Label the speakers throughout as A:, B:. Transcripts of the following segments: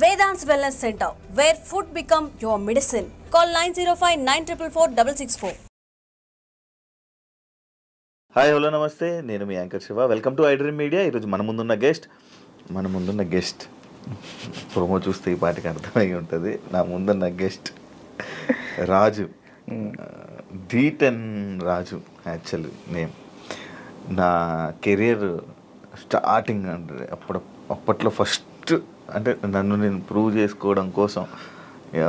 A: Vedant's Wellness Center, where food become your medicine. Call 905-944-664.
B: Hi hello నమస్తే, నేను మీ anchor Shiva. Welcome to iDream Media. ఈరోజు మన ముందున్న గెస్ట్ ప్రోమో చూస్తే ఈ పాటికి అర్థమై ఉంటుంది. నా ముందున్న గెస్ట్ రాజు, D10 రాజు యాక్చువల్లీ నేమ్. నా కెరియర్ స్టార్టింగ్ అంటే అప్పట్లో ఫస్ట్ అంటే నన్ను నేను ప్రూవ్ చేసుకోవడం కోసం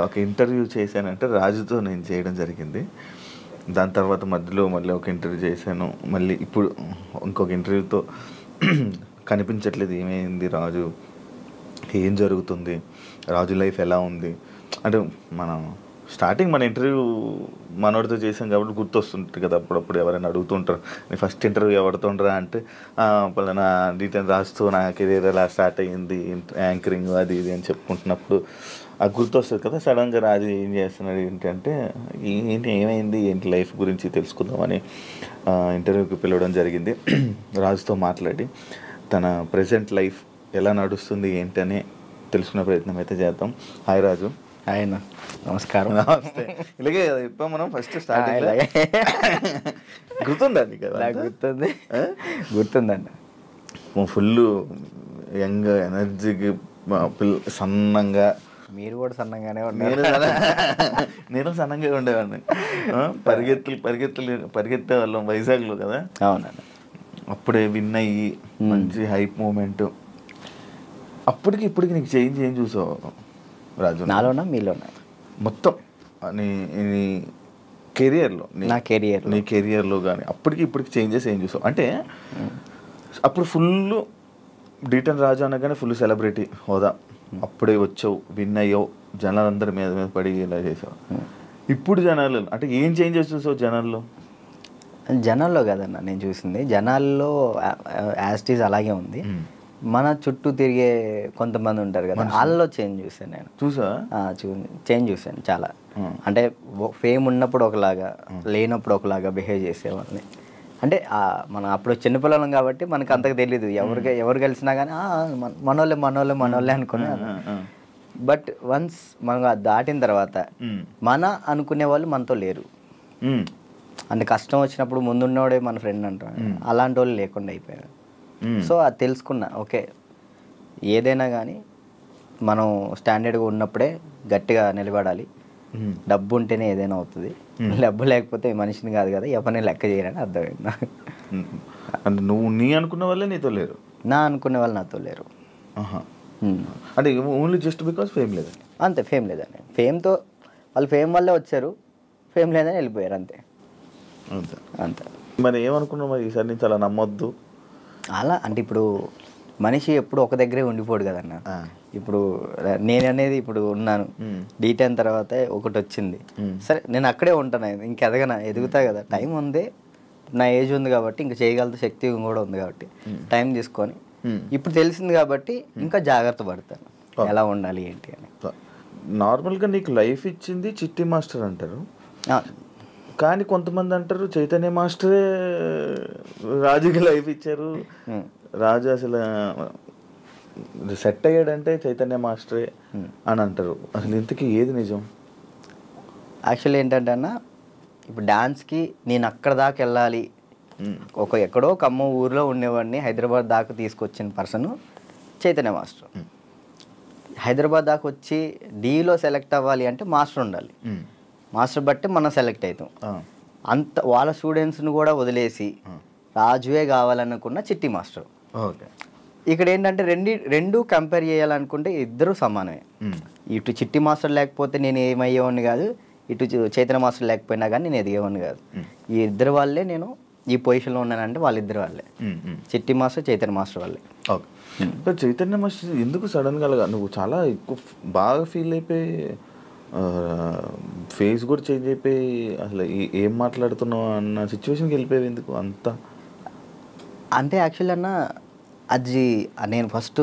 B: ఒక ఇంటర్వ్యూ చేశానంటే రాజుతో నేను చేయడం జరిగింది. దాని తర్వాత మధ్యలో మళ్ళీ ఒక ఇంటర్వ్యూ చేశాను. మళ్ళీ ఇప్పుడు ఇంకొక ఇంటర్వ్యూతో కనిపించట్లేదు, ఏమైంది రాజు, ఏం జరుగుతుంది, రాజు లైఫ్ ఎలా ఉంది అంటే మనం స్టార్టింగ్ మన ఇంటర్వ్యూ మనోడితో చేసాం కాబట్టి గుర్తొస్తుంటుంది కదా. అప్పుడప్పుడు ఎవరైనా అడుగుతుంటారు, నేను ఫస్ట్ ఇంటర్వ్యూ ఎవడుతుంటారా అంటే పలానా D10 రాజుతో నా కెరీర్ ఎలా స్టార్ట్ అయ్యింది, యాంకరింగ్ అది ఇది అని చెప్పుకుంటున్నప్పుడు అది గుర్తొస్తుంది కదా. సడన్గా రాజు ఏం చేస్తున్నాడు ఏంటంటే ఏమైంది ఏంటి లైఫ్ గురించి తెలుసుకుందామని ఇంటర్వ్యూకి పిలవడం జరిగింది. రాజుతో మాట్లాడి తన ప్రజెంట్ లైఫ్ ఎలా నడుస్తుంది ఏంటని తెలుసుకునే ప్రయత్నం అయితే చేద్దాం. హాయ్ రాజు.
C: హాయ్ అన్న, నమస్కారం.
B: నమస్తే. ఇలాగే ఇప్పుడు మనం ఫస్ట్ స్టార్టింగ్ గుర్తుందండి కదా?
C: గుర్తుందండి.
B: ఫుల్ యంగ్ ఎనర్జీకి సన్నంగా.
C: మీరు కూడా సన్నంగానే
B: నేను సన్నంగా ఉండేవాడిని. పరిగెత్తే వాళ్ళం వైజాగ్లో కదా.
C: అవునండి.
B: అప్పుడే విన్ అయ్యి మంచి హైప్ మూమెంట్. అప్పటికి ఇప్పటికి నీకు చేంజ్ ఏం చూసావు రాజు?
C: నాలోనా మీలోనా?
B: మొత్తం నీ కెరియర్లో, నీ కెరియర్లో కానీ అప్పటికి ఇప్పటికి చేంజెస్ ఏం చూసావు? అంటే అప్పుడు ఫుల్ D10 రాజు అనగానే ఫుల్ సెలబ్రిటీ హోదా, అప్పుడే వచ్చావు, విన్ అయ్యావు, జనాలందరి మీద పడి ఇలా చేసావు. ఇప్పుడు జనాలు అంటే ఏం చేంజెస్ చూసావు
C: జనాల్లో కదన్న నేను చూసింది, జనాల్లో యాస్టీస్ అలాగే ఉంది. మన చుట్టూ తిరిగే కొంతమంది ఉంటారు కదా, వాళ్ళలో చేంజ్ చూసాను నేను. చేంజ్ చూసాను చాలా. అంటే ఫేమ్ ఉన్నప్పుడు ఒకలాగా, లేనప్పుడు ఒకలాగా బిహేవ్ చేసేవాళ్ళని. అంటే మనం అప్పుడు చిన్నపిల్లలం కాబట్టి మనకు అంతకు తెలీదు, ఎవరు కలిసినా కానీ మనోళ్ళే అనుకున్నాను. బట్ వన్స్ మనం దాటిన తర్వాత మన అనుకునే వాళ్ళు మనతో లేరు. అంటే కష్టం వచ్చినప్పుడు ముందున్నవాడే మన ఫ్రెండ్ అంటారు, అలాంటి వాళ్ళు లేకుండా అయిపోయారు. సో అది తెలుసుకున్నా, ఓకే ఏదైనా కానీ మనం స్టాండర్డ్గా ఉన్నప్పుడే గట్టిగా నిలబడాలి. డబ్బు ఉంటేనే ఏదైనా అవుతుంది, డబ్బు లేకపోతే మనిషిని కాదు కదా, ఎవరిని లెక్క చేయరని అర్థమైంది.
B: అంటే నువ్వు అనుకున్న వాళ్ళే నీతో లేరు,
C: నా అనుకునే వాళ్ళు నాతో లేరు.
B: అంటే ఓన్లీ జస్ట్ బికాస్ ఫేమ్ లేదు,
C: అంతే. ఫేమ్ లేదని, ఫేమ్తో వాళ్ళు ఫేమ్ వల్లే వచ్చారు, ఫేమ్ లేదని వెళ్ళిపోయారు, అంతే అంతే.
B: మరి ఏమనుకున్నావు మరి ఈసారి నుంచి అలా నమ్మొద్దు
C: అలా? అంటే ఇప్పుడు మనిషి ఎప్పుడు ఒక దగ్గరే ఉండిపోడు కదన్న. ఇప్పుడు నేను అనేది ఇప్పుడు ఉన్నాను, D10 తర్వాత ఒకటి వచ్చింది, సరే నేను అక్కడే ఉంటాను, ఇంక ఎదుగుతా కదా, టైం ఉంది, నా ఏజ్ ఉంది కాబట్టి ఇంకా చేయగలిగే శక్తి కూడా ఉంది కాబట్టి టైం తీసుకొని ఇప్పుడు తెలిసింది కాబట్టి ఇంకా జాగ్రత్త పడతాను ఎలా ఉండాలి ఏంటి అని.
B: నార్మల్గా నీకు లైఫ్ ఇచ్చింది చిట్టి మాస్టర్ అంటారు, కానీ కొంతమంది అంటారు చైతన్య మాస్టరే రాజుకి లైఫ్ ఇచ్చారు, రాజు అసలు సెట్ అయ్యాడంటే చైతన్య మాస్టరే అని అంటారు. అసలు ఇంతకీ ఏది నిజం?
C: యాక్చువల్లీ ఏంటంటే అన్న, ఇప్పుడు డాన్స్కి నేను అక్కడ దాకా వెళ్ళాలి, ఎక్కడో కమ్మ ఊర్లో ఉండేవాడిని హైదరాబాద్ దాకా తీసుకొచ్చిన పర్సన్ చైతన్య మాస్టర్. హైదరాబాద్ దాకా వచ్చి డీలో సెలెక్ట్ అవ్వాలి అంటే మాస్టర్ ఉండాలి, మాస్టర్ బట్టి మనం సెలెక్ట్ అవుతాం. అంత వాళ్ళ స్టూడెంట్స్ని కూడా వదిలేసి రాజువే కావాలనుకున్న చిట్టి మాస్టర్.
B: ఓకే,
C: ఇక్కడ ఏంటంటే రెండు కంపేర్ చేయాలనుకుంటే ఇద్దరు సమానమే. ఇటు చిట్టి మాస్టర్ లేకపోతే నేను ఏమయ్యేవాడిని కాదు, ఇటు చైతన్య మాస్టర్ లేకపోయినా కానీ నేను ఎదిగేవాడిని కాదు. ఈ ఇద్దరు వాళ్ళే నేను ఈ పొజిషన్లో ఉన్నానంటే వాళ్ళిద్దరు వాళ్ళే, చిట్టి మాస్టర్ చైతన్య మాస్టర్ వాళ్ళే.
B: ఓకే, చైతన్య మాస్టర్ ఎందుకు సడన్గా నువ్వు చాలా ఎక్కువ బాగా ఫీల్ అయిపోయి ఫేస్ కూడా చేంజ్ అయిపోయి అసలు ఏం మాట్లాడుతున్నావు అన్న సిచ్యువేషన్కి వెళ్ళిపోయావు ఎందుకు అంతా?
C: అంటే యాక్చువల్లీ అన్న, అది నేను ఫస్ట్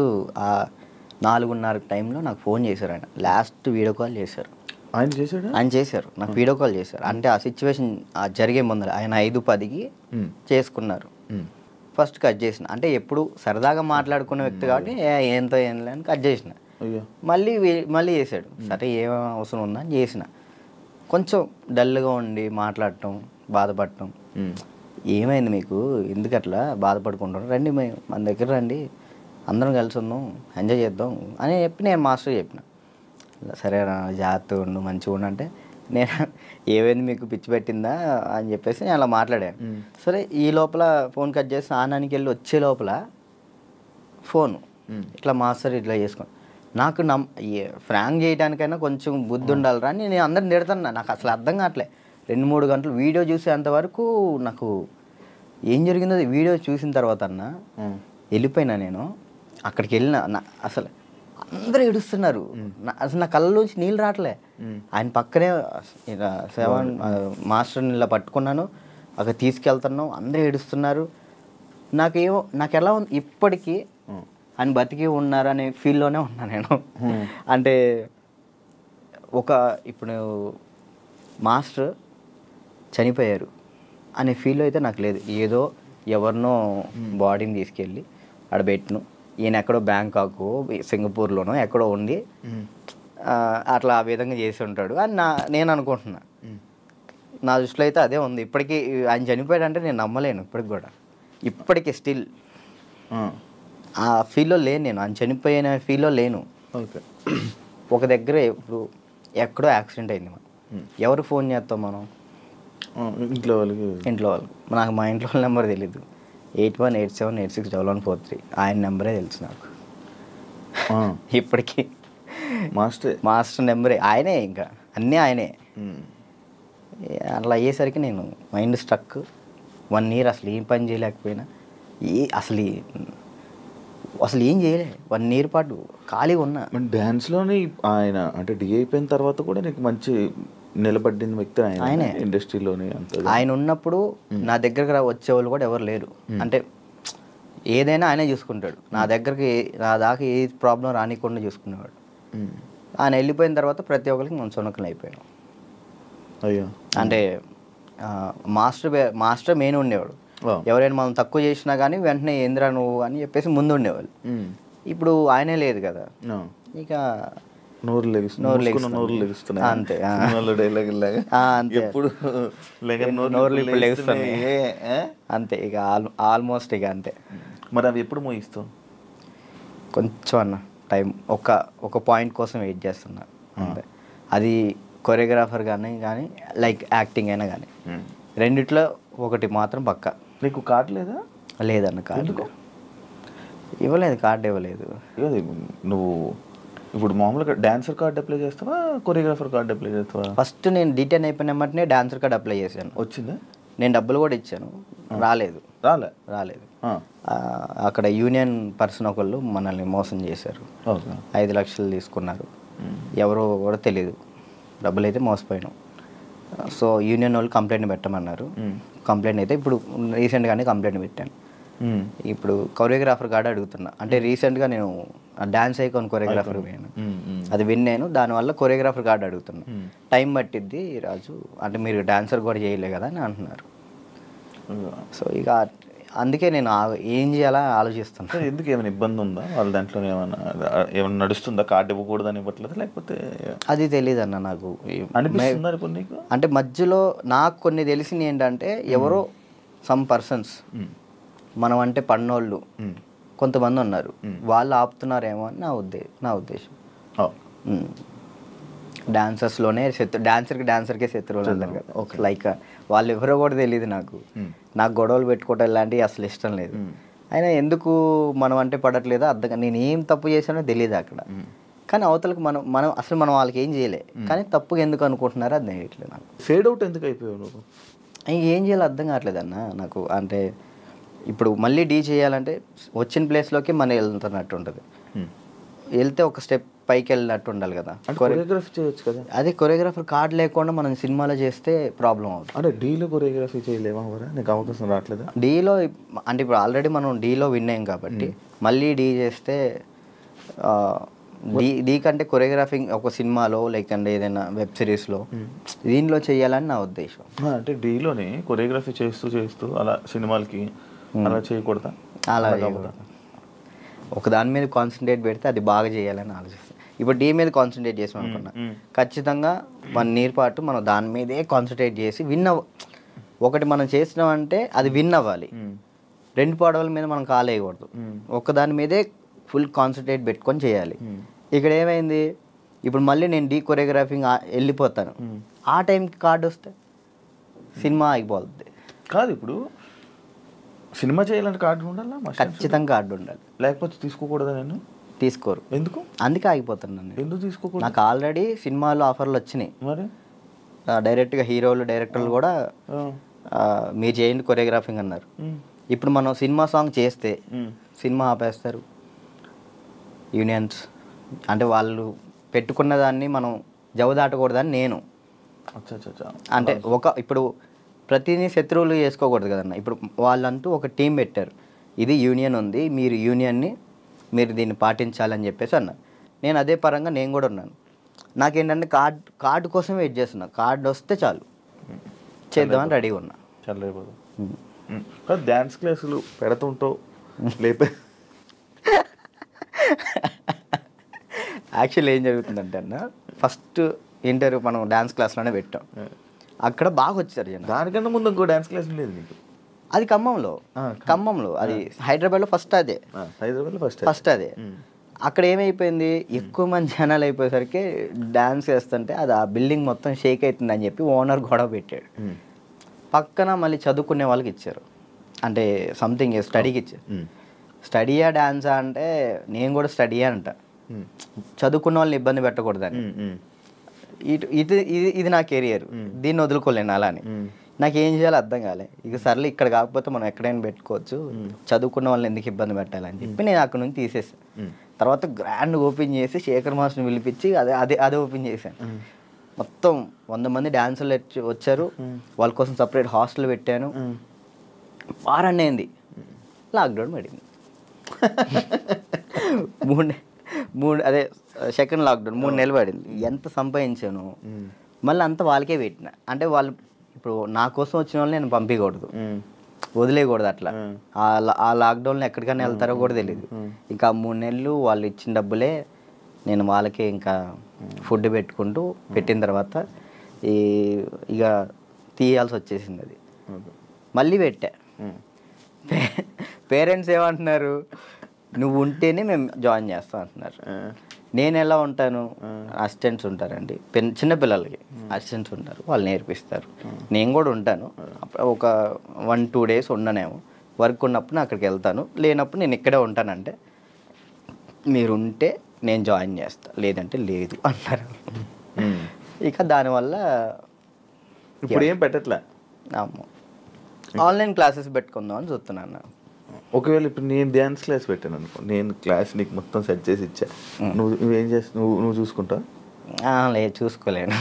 C: 4:30 టైంలో నాకు ఫోన్ చేశారు ఆయన, లాస్ట్ వీడియో కాల్ చేశారు.
B: ఆయన
C: చేశారు నాకు వీడియో కాల్ చేశారు. అంటే ఆ సిచ్యువేషన్ జరిగే ముందర ఆయన 5:10కి చేసుకున్నారు. ఫస్ట్ కట్ చేసిన. అంటే ఎప్పుడు సరదాగా మాట్లాడుకునే వ్యక్తి కాబట్టి ఏంతో ఏం లేని కట్ చేసిన. మళ్ళీ చేశాడు. సరే ఏం అవసరం ఉందా అని చేసిన. కొంచెం డల్గా ఉండి మాట్లాడటం, బాధపడటం. ఏమైంది మీకు, ఎందుకు అట్లా బాధపడుకుంటాం, రండి మన దగ్గర రండి, అందరం కలిసి ఉందాం, ఎంజాయ్ చేద్దాం అని చెప్పి నేను మాస్టర్ చెప్పిన. సరే జాగ్రత్తగా ఉండు, మంచిగా ఉండు అంటే నేను ఏమైంది మీకు పిచ్చి పెట్టిందా అని చెప్పేసి నేను అలా మాట్లాడాను. సరే ఈ లోపల ఫోన్ కట్ చేసి స్నానానికి వెళ్ళి వచ్చే లోపల ఫోను ఇట్లా మాస్టర్ ఇట్లా చేసుకోండి. నాకు ఫ్రాంక్ చేయడానికైనా కొంచెం బుద్ధి ఉండాలిరా అని నేను అందరిని తిడుతున్నా. నాకు అసలు అర్థం కావట్లే. 2-3 గంటలు వీడియో చూసేంతవరకు నాకు ఏం జరిగిందో వీడియో చూసిన తర్వాత అన్న వెళ్ళిపోయినా. నేను అక్కడికి వెళ్ళిన, అసలు అందరూ ఏడుస్తున్నారు. అసలు నా కళ్ళలోంచి నీళ్ళు రావట్లే. ఆయన పక్కనే మాస్టర్ని ఇలా పట్టుకున్నాను, అక్కడ తీసుకెళ్తున్నాం, అందరూ ఏడుస్తున్నారు. నాకు ఎలా ఉంది ఇప్పటికీ ఆయన బతికి ఉన్నారు అనే ఫీల్లోనే ఉన్నా నేను. అంటే ఇప్పుడు మాస్టర్ చనిపోయారు అనే ఫీల్ అయితే నాకు లేదు. ఏదో ఎవరినో బాడీని తీసుకెళ్ళి ఆడ పెట్టిను, ఈయన ఎక్కడో బ్యాంకాక్ సింగపూర్లోనో ఎక్కడో ఉండి అట్లా ఆ విధంగా చేసి ఉంటాడు అని నేను అనుకుంటున్నా. నా దృష్టిలో అయితే అదే ఉంది. ఇప్పటికీ ఆయన చనిపోయాడంటే నేను నమ్మలేను. ఇప్పటికీ స్టిల్ ఆ ఫీల్లో లేను నేను. ఆయన చనిపోయిన ఫీల్లో లేను. ఒక దగ్గర ఇప్పుడు ఎక్కడో యాక్సిడెంట్ అయింది, ఎవరు ఫోన్ చేస్తాం మనం? ఇంట్లో వాళ్ళు. నాకు మా ఇంట్లో వాళ్ళ నెంబర్ తెలీదు. 8187861143 ఆయన నెంబరే తెలుసు నాకు ఇప్పటికీ. మాస్టర్ నెంబరే ఆయనే, ఇంకా అన్నీ ఆయనే. అట్లా అయ్యేసరికి నేను మైండ్ స్ట్రక్. 1 year అసలు ఏం పని చేయలేకపోయినా, అసలు ఏం చేయలే. 1 year పాటు ఖాళీగా ఉన్నా.
B: డ్యాన్స్లోనే ఆయన అంటే డి అయిపోయిన తర్వాత కూడా నీకు మంచి నిలబడిన వ్యక్తి ఆయన ఇండస్ట్రీలోనే.
C: ఆయన ఉన్నప్పుడు నా దగ్గరకు వచ్చేవాళ్ళు కూడా ఎవరు లేరు. అంటే ఏదైనా ఆయనే చూసుకుంటాడు. నా దాకా ఏ ప్రాబ్లం రానికుండా చూసుకునేవాడు. ఆయన వెళ్ళిపోయిన తర్వాత ప్రతి ఒక్కరికి మనం సొనకలు అయిపోయాం.
B: అయ్యో,
C: అంటే మాస్టర్ మెయిన్ ఉండేవాడు. ఎవరైనా మనం తక్కువ చేసినా కానీ వెంటనే ఏంద్రా నువ్వు అని చెప్పేసి ముందు ఉండేవాళ్ళు. ఇప్పుడు ఆయనే లేదు కదా, ఇక అంతే. అంతే ఇక ఆల్మోస్ట్ ఇక అంతే.
B: మరి అవి ఎప్పుడు మోగిస్తావు?
C: కొంచెం అన్న టైం, ఒక పాయింట్ కోసం వెయిట్ చేస్తున్నా అంతే. అది కొరియోగ్రాఫర్ కానీ లైక్ యాక్టింగ్ అయినా కానీ రెండిట్లో ఒకటి మాత్రం పక్కా.
B: నీకు కార్డు లేదా?
C: లేదన్న, కార్డు ఇవ్వలేదు. కార్డు ఇవ్వలేదు.
B: నువ్వు ఇప్పుడు మామూలుగా డాన్సర్ కార్డు అప్లై చేస్తావా, కొరియోగ్రాఫర్ కార్డు అప్లై చేస్తావా?
C: ఫస్ట్ నేను డీటెయిల్ అయిపోయిన వెంటనే డాన్సర్ కార్డు అప్లై చేశాను.
B: వచ్చిందా?
C: నేను డబ్బులు కూడా ఇచ్చాను, రాలేదు. అక్కడ యూనియన్ పర్సన్ ఒకళ్ళు మనల్ని మోసం చేశారు. 5 లక్షలు తీసుకున్నారు. ఎవరో కూడా తెలియదు. డబ్బులు అయితే మోసపోయినాం. సో యూనియన్ వాళ్ళు కంప్లైంట్ పెట్టమన్నారు. కంప్లైంట్ అయితే ఇప్పుడు రీసెంట్గానే కంప్లైంట్ పెట్టాను. ఇప్పుడు కొరియోగ్రాఫర్ కార్డు అడుగుతున్నా. అంటే రీసెంట్గా నేను డాన్స్ ఐకాన్ కొరియోగ్రాఫర్ పోయాను, అది విన్నాను. దానివల్ల కొరియోగ్రాఫర్ కార్డు అడుగుతున్నా. టైం పట్టిద్ది రాజు అంటే, మీరు డాన్సర్ కూడా చేయలే కదా అని అంటున్నారు. సో ఇక అందుకే నేను ఏం చేయాలా ఆలోచిస్తాను.
B: ఎందుకు ఏమైనా ఇబ్బంది ఉందా వాళ్ళ దాంట్లో? ఏమైనా నడుస్తుందా? కార్డు ఇవ్వకూడదని ఇవ్వట్లేదు లేకపోతే?
C: అది తెలియదు అన్న నాకు.
B: అనిపిస్తుంది
C: అంటే మధ్యలో నాకు కొన్ని తెలిసింది ఏంటంటే, ఎవరో సమ్ పర్సన్స్ మనం అంటే పన్నోళ్ళు కొంతమంది ఉన్నారు, వాళ్ళు ఆపుతున్నారేమో అని నా ఉద్దేశం. డాన్సర్స్లోనే డాన్సర్కే శత్రువులు అన్నారు కదా. లైక్ వాళ్ళు ఎవరో కూడా తెలియదు నాకు గొడవలు పెట్టుకోవటం ఇలాంటివి అసలు ఇష్టం లేదు. అయినా ఎందుకు మనం అంటే పడట్లేదో అర్థం. నేను ఏం తప్పు చేశానో తెలియదు అక్కడ. కానీ అవతలకు మనం అసలు వాళ్ళకి ఏం చేయలే, కానీ తప్పుగా ఎందుకు అనుకుంటున్నారో అది తెలియట్లేదు నాకు.
B: ఫేడ్ అవుట్ ఎందుకు అయిపోయావు నువ్వు?
C: ఏం చేయాలో అర్థం కావట్లేదు అన్న నాకు. అంటే ఇప్పుడు మళ్ళీ డీ చేయాలంటే వచ్చిన ప్లేస్లోకి మనం వెళ్తున్నట్టు ఉంటుంది. వెళ్తే ఒక స్టెప్ పైకి వెళ్ళినట్టు ఉండాలి కదా.
B: కొరియోగ్రఫీ చేయొచ్చు కదా.
C: అదే కొరియోగ్రాఫర్ కార్డు లేకుండా మనం సినిమాలో చేస్తే ప్రాబ్లం అవుతుంది.
B: అంటే డీలో కొరియోగ్రఫీ చేయలేమా? నీకు అవకాశం రావట్లేదు
C: డీలో? అంటే ఇప్పుడు ఆల్రెడీ మనం డీలో విన్ అయ్యాం కాబట్టి మళ్ళీ డీ చేస్తే డీ కంటే కొరియోగ్రాఫింగ్ ఒక సినిమాలో లేకంటే ఏదైనా వెబ్ సిరీస్లో దీనిలో చేయాలని నా ఉద్దేశం.
B: అంటే డీలోనే కొరియోగ్రఫీ చేస్తూ అలా సినిమాలకి అలా చేయకూడదా?
C: అలా ఒక దాని మీద కాన్సన్ట్రేట్ పెడితే అది బాగా చేయాలని ఆలోచిస్తాను. ఇప్పుడు డీ మీద కాన్సన్ట్రేట్ చేసాం అనుకున్నా, ఖచ్చితంగా 1 year పాటు మనం దాని మీదే కాన్సన్ట్రేట్ చేసి ఒకటి మనం చేసినామంటే అది విన్ అవ్వాలి. 2 పడవల మీద మనం కాలేయకూడదు, దాని మీదే ఫుల్ కాన్సన్ట్రేట్ పెట్టుకొని చేయాలి. ఇక్కడ ఏమైంది, ఇప్పుడు మళ్ళీ నేను డీ కొరియోగ్రాఫింగ్ వెళ్ళిపోతాను, ఆ టైంకి కార్డు వస్తే సినిమా అయిపోతుంది.
B: కాదు, ఇప్పుడు సినిమా చేయాలంటే కార్డు ఉండాలా?
C: ఖచ్చితంగా కార్డు ఉండాలి,
B: లేకపోతే తీసుకోకూడదా? నేను
C: తీసుకోరు.
B: ఎందుకు?
C: అందుకే ఆగిపోతున్నాను.
B: ఎందుకు తీసుకోకూడదు?
C: నాకు ఆల్రెడీ సినిమాలో ఆఫర్లు వచ్చినాయి.
B: మరి
C: డైరెక్ట్గా హీరోలు డైరెక్టర్లు కూడా మీరు చేయండి కొరియోగ్రాఫింగ్ అన్నారు. ఇప్పుడు మనం సినిమా సాంగ్ చేస్తే సినిమా ఆపేస్తారు యూనియన్స్. అంటే వాళ్ళు పెట్టుకున్న దాన్ని మనం జవదాటకూడదని నేను. అంటే ఇప్పుడు ప్రతిదీ శత్రువులు చేసుకోకూడదు కదన్న. ఇప్పుడు వాళ్ళంటూ ఒక టీం పెట్టారు, ఇది యూనియన్ ఉంది, మీరు యూనియన్ని మీరు దీన్ని పాటించాలని చెప్పేసి అన్నారు. నేను అదే పరంగా నేను కూడా ఉన్నాను. నాకేంటంటే కార్డు కోసం వెయిట్ చేస్తున్నా, కార్డు వస్తే చాలు చేద్దామని రెడీగా ఉన్నా.
B: చాలా డ్యాన్స్ క్లాసులు పెడుతుంటావు లేపే.
C: యాక్చువల్లీ ఏం జరుగుతుందంటే అన్న, ఫస్ట్ ఇంటర్వ్యూ మనం డ్యాన్స్ క్లాస్లోనే పెట్టాం, అక్కడ బాగా వచ్చారు జనం.
B: దానికన్నా ముందు ఇంకో డ్యాన్స్ క్లాస్ లేదు నీకు?
C: అది ఖమ్మంలో అది హైదరాబాద్లో ఫస్ట్ అదే.
B: హైదరాబాద్లో
C: ఫస్ట్ అదే. అక్కడ ఏమైపోయింది, ఎక్కువ మంది జనాలు అయిపోయేసరికి డ్యాన్స్ వేస్తుంటే అది ఆ బిల్డింగ్ మొత్తం షేక్ అవుతుందని చెప్పి ఓనర్ గొడవ పెట్టాడు. పక్కన మళ్ళీ చదువుకునే వాళ్ళకి ఇచ్చారు, అంటే సంథింగ్ స్టడీకి ఇచ్చారు. స్టడీయా డ్యాన్సా అంటే నేను కూడా స్టడీయా అంట, చదువుకున్న వాళ్ళని ఇబ్బంది పెట్టకూడదని. ఇది నా కెరియర్, దీన్ని వదులుకోలేను అలానే. నాకు ఏం చేయాలో అర్థం కాలే. ఇక సర్లే ఇక్కడ కాకపోతే మనం ఎక్కడైనా పెట్టుకోవచ్చు, చదువుకున్న వాళ్ళని ఎందుకు ఇబ్బంది పెట్టాలని చెప్పి నేను అక్కడ నుంచి తీసేసాను. తర్వాత గ్రాండ్ ఓపెన్ చేసి శేఖర్ మాస్టర్ని పిలిపించి అదే ఓపెన్ చేశాను. మొత్తం 100 మంది డాన్సర్లు వచ్చారు, వాళ్ళ కోసం సపరేట్ హాస్టల్ పెట్టాను. వారాన్ని అయింది, లాక్డౌన్ పడింది. అదే సెకండ్ లాక్డౌన్ 3 నెలలు పడింది. ఎంత సంపాదించాను మళ్ళీ అంతా వాళ్ళకే పెట్టిన. అంటే వాళ్ళు ఇప్పుడు నా కోసం వచ్చిన వాళ్ళని నేను పంపించకూడదు, వదిలేయకూడదు. అట్లా ఆ లాక్డౌన్లో ఎక్కడికైనా వెళ్తారో కూడా తెలియదు. ఇంకా 3 నెలలు వాళ్ళు ఇచ్చిన డబ్బులే నేను వాళ్ళకే ఇంకా ఫుడ్ పెట్టుకుంటూ పెట్టిన తర్వాత ఇక తీయాల్సి వచ్చేసింది. అది మళ్ళీ పెట్టా. పేరెంట్స్ ఏమంటున్నారు, నువ్వు ఉంటేనే మేము జాయిన్ చేస్తాం అంటున్నారు. నేను ఎలా ఉంటాను, అసిస్టెంట్స్ ఉంటారండి, చిన్నపిల్లలకి అసిస్టెంట్స్ ఉంటారు, వాళ్ళు నేర్పిస్తారు. నేను కూడా ఉంటాను, ఒక 1-2 days ఉండనేమో. వర్క్ ఉన్నప్పుడు అక్కడికి వెళ్తాను, లేనప్పుడు నేను ఇక్కడే ఉంటానంటే మీరు ఉంటే నేను జాయిన్ చేస్తా, లేదంటే లేదు అన్నారు. ఇక దానివల్ల
B: ఇప్పుడు ఏం పెట్టట్లే,
C: ఆన్లైన్ క్లాసెస్ పెట్టుకుందాం అని చూస్తున్నాను.
B: ఒకవేళ ఇప్పుడు నేను డ్యాన్స్ క్లాస్ పెట్టాను అనుకో, నేను క్లాస్ నీకు మొత్తం సెట్ చేసి ఇచ్చా, నువ్వేం చేస్తావు? నువ్వు చూసుకుంటావు?
C: లేదు, చూసుకోలేను.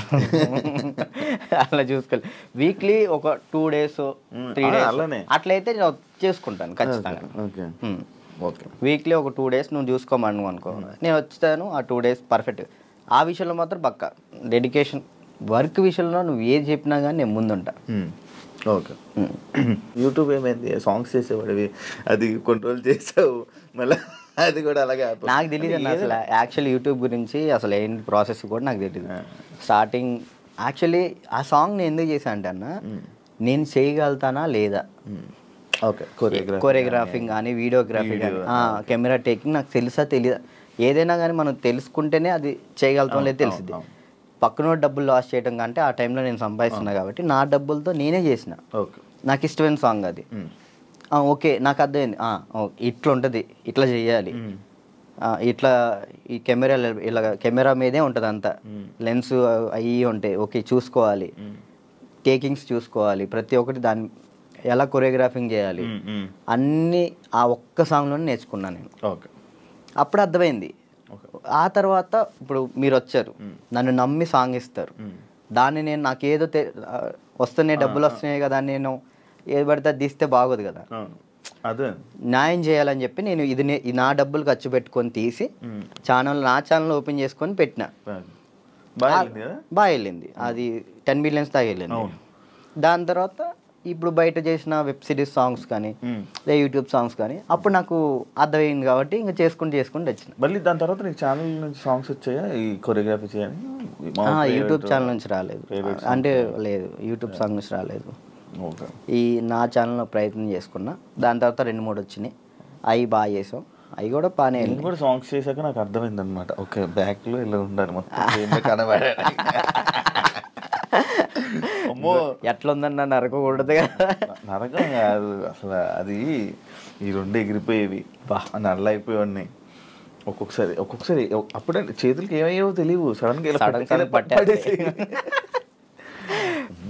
C: అలా చూసుకోలేదు. వీక్లీ ఒక 2 days 3 days
B: అలానే
C: అట్లయితే నేను చేసుకుంటాను ఖచ్చితంగా.
B: ఓకే,
C: వీక్లీ ఒక 2 days నువ్వు చూసుకోమను అనుకో, నేను వచ్చాను ఆ 2 days పర్ఫెక్ట్. ఆ విషయంలో మాత్రం పక్కా డెడికేషన్. వర్క్ విషయంలో నువ్వు ఏది చెప్పినా కానీ నేను ముందుంటా.
B: ఓకే. యూట్యూబ్ ఏమైంది, సాంగ్స్ చేసేవాడివి, అది కంట్రోల్ చేసావు, మళ్ళీ అది కూడా అలాగే.
C: నాకు తెలియదు అన్న అసలు యాక్చువల్లీ యూట్యూబ్ గురించి అసలు ఏంటి ప్రాసెస్ కూడా నాకు తెలియదు. స్టార్టింగ్ యాక్చువల్లీ ఆ సాంగ్ నేను ఎందుకు చేశాను అంటే అన్న, నేను చేయగలుగుతానా లేదా,
B: ఓకే,
C: కొరియోగ్రాఫింగ్ కానీ వీడియోగ్రఫీ కానీ కెమెరా టేకింగ్ నాకు తెలుసా తెలియదా, ఏదైనా కానీ మనం తెలుసుకుంటేనే అది చేయగలుగుతాం లేదు తెలిసింది. పక్కన డబ్బులు లాస్ చేయడం కంటే ఆ టైంలో నేను సంపాదిస్తున్నా కాబట్టి నా డబ్బులతో నేనే చేసిన. నాకు ఇష్టమైన సాంగ్ అది. ఓకే, నాకు అర్థమైంది, ఇట్లా ఉంటుంది, ఇట్లా చేయాలి, ఇట్లా ఈ కెమెరా మీదే ఉంటుంది అంతా, లెన్స్ అవి ఉంటాయి, ఓకే చూసుకోవాలి, టేకింగ్స్ చూసుకోవాలి, ప్రతి ఒక్కటి దాన్ని ఎలా కొరియోగ్రాఫింగ్ చేయాలి అన్నీ ఆ ఒక్క సాంగ్లోనే నేర్చుకున్నాను నేను. అప్పుడు అర్థమైంది. ఆ తర్వాత ఇప్పుడు మీరు వచ్చారు, నన్ను నమ్మి సాంగ్ ఇస్తారు, దాన్ని నేను నాకేదో వస్తున్నాయి డబ్బులు వస్తున్నాయి కదా, నేను ఏది పడితే అది తీస్తే బాగోదు కదా, న్యాయం చేయాలని చెప్పి నేను ఇది నా డబ్బులు ఖర్చు పెట్టుకొని తీసి నా ఛానల్ ఓపెన్ చేసుకొని పెట్టిన. బాగా వెళ్ళింది, అది 10 millions దాకా వెళ్ళింది. దాని తర్వాత ఇప్పుడు బయట చేసిన వెబ్ సిరీస్ సాంగ్స్ కానీ లేదా యూట్యూబ్ సాంగ్స్ కానీ అప్పుడు నాకు అర్థమైంది కాబట్టి ఇంకా చేసుకుంటూ వచ్చిన.
B: మళ్ళీ దాని తర్వాత నీకు ఛానల్ నుంచి సాంగ్స్ వచ్చాయా ఈ కొరియోగ్రఫీ చేయని?
C: యూట్యూబ్ ఛానల్ నుంచి రాలేదు, అంటే లేదు, యూట్యూబ్ సాంగ్ నుంచి రాలేదు. ఈ నా ఛానల్లో ప్రయత్నం చేసుకున్నా. దాని తర్వాత 2-3 వచ్చినాయి, అవి బాగా చేసాం, అవి కూడా బాగానే.
B: నేను కూడా సాంగ్స్ చేశాక నాకు అర్థమైంది అనమాట, ఓకే బ్యాక్లో ఇలా ఉండాలి మొత్తం కనబడే. అమ్మో
C: ఎట్లుందన్న నరకకూడదు కదా.
B: నరకం కాదు అసలు, అది ఈ 2 ఎగిరిపోయేవి నల్ల అయిపోయేవాడిని. ఒక్కొక్కసారి అప్పుడే చేతులకి ఏమయ్యేవో తెలియవు, సడన్గా పట్టేసి.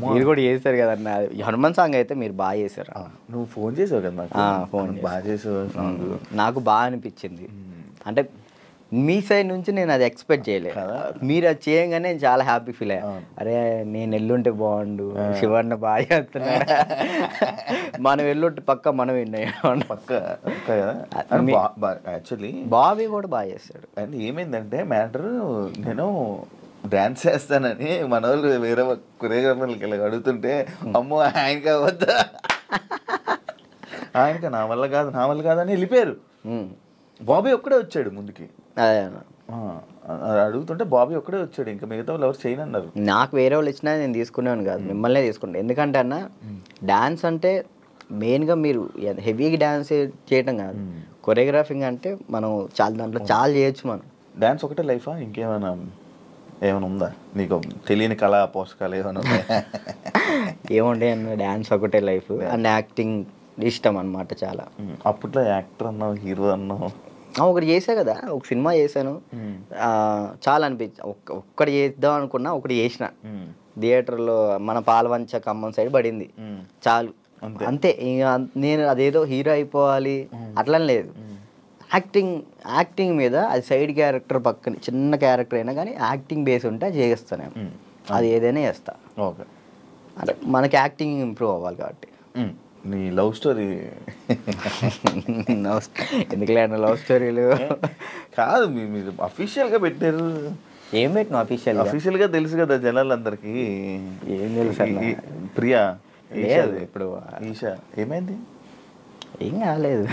C: మీరు కూడా చేశారు కదన్న హనుమాన్ సాంగ్, అయితే మీరు బాగా చేశారు.
B: నువ్వు ఫోన్ చేసావు కదా నాకు, ఫోన్ బాగా చేసావు.
C: నాకు బాగా అనిపించింది, అంటే మీ సైడ్ నుంచి నేను అది ఎక్స్పెక్ట్ చేయలేదు. మీరు అది చేయగానే చాలా హ్యాపీ ఫీల్ అయ్యా. అరే నేను ఎల్లుంటే బాగుండు, శివన్న బాగా చేస్తున్నాడు, మనం ఎల్లుంటే పక్క మనం
B: యాక్చువల్లీ
C: బాబీ కూడా బాగా చేస్తాడు.
B: అండ్ ఏమైందంటే మ్యాటర్, నేను డాన్స్ చేస్తానని మన వాళ్ళు వేరే కొరియోగ్రాఫర్లకి ఇలా అడుగుతుంటే, అమ్మో ఆయనకి వద్దా, ఆయనకి నా వల్ల కాదని వెళ్ళిపోయారు. బాబీ ఒక్కడే వచ్చాడు ముందుకి, అడుగుతుంటే బాబీ ఒక్కడే వచ్చాడు, ఇంకా మిగతా వాళ్ళు ఎవరు చేయనన్నారు.
C: నాకు వేరే వాళ్ళు ఇచ్చినా నేను తీసుకునేవాను కాదు, మిమ్మల్నే తీసుకుంటాను. ఎందుకంటే అన్న డాన్స్ అంటే మెయిన్గా మీరు హెవీగా డాన్స్ చేయటం కాదు, కొరియోగ్రాఫింగ్ అంటే మనం దాంట్లో చాలా చేయొచ్చు. మనం
B: డాన్స్ ఒకటే లైఫా, ఇంకేమైనా ఉందా నీకు తెలియని కళా పోషకాలు ఏమైనా ఉన్నాయా?
C: ఏముండే అన్న, డాన్స్ ఒకటే లైఫ్ అండ్ యాక్టింగ్ ఇష్టం అనమాట చాలా.
B: అప్పట్లో యాక్టర్ అన్నావు, హీరో అన్నావు,
C: ఒకటి చేసా కదా, ఒక సినిమా చేశాను, చాలా అనిపించి ఒక్కటి చేద్దాం అనుకున్నా, ఒకటి చేసిన థియేటర్లో మన పాలవంచ ఖమ్మం సైడ్ పడింది, చాలు అంతే. ఇంకా నేను అదేదో హీరో అయిపోవాలి అట్లా లేదు, యాక్టింగ్ మీద అది సైడ్ క్యారెక్టర్ పక్కన చిన్న క్యారెక్టర్ అయినా కానీ యాక్టింగ్ బేస్ ఉంటే చేస్తాను నేను, అది ఏదైనా చేస్తా.
B: ఓకే,
C: అంటే మనకి యాక్టింగ్ ఇంప్రూవ్ అవ్వాలి కాబట్టి.
B: నీ లవ్ స్టోరీ
C: ఎందుకులే అన్న లవ్ స్టోరీలు
B: కాదు, మీరు అఫీషియల్గా పెట్టారు.
C: ఏం పెట్టినా
B: అఫీషియల్గా తెలుసు కదా జనాలందరికీ.
C: ఏం తెలుసు
B: ప్రియా
C: లేదు ఇప్పుడు,
B: ఈషా ఏమైంది?
C: ఏం కాలేదు,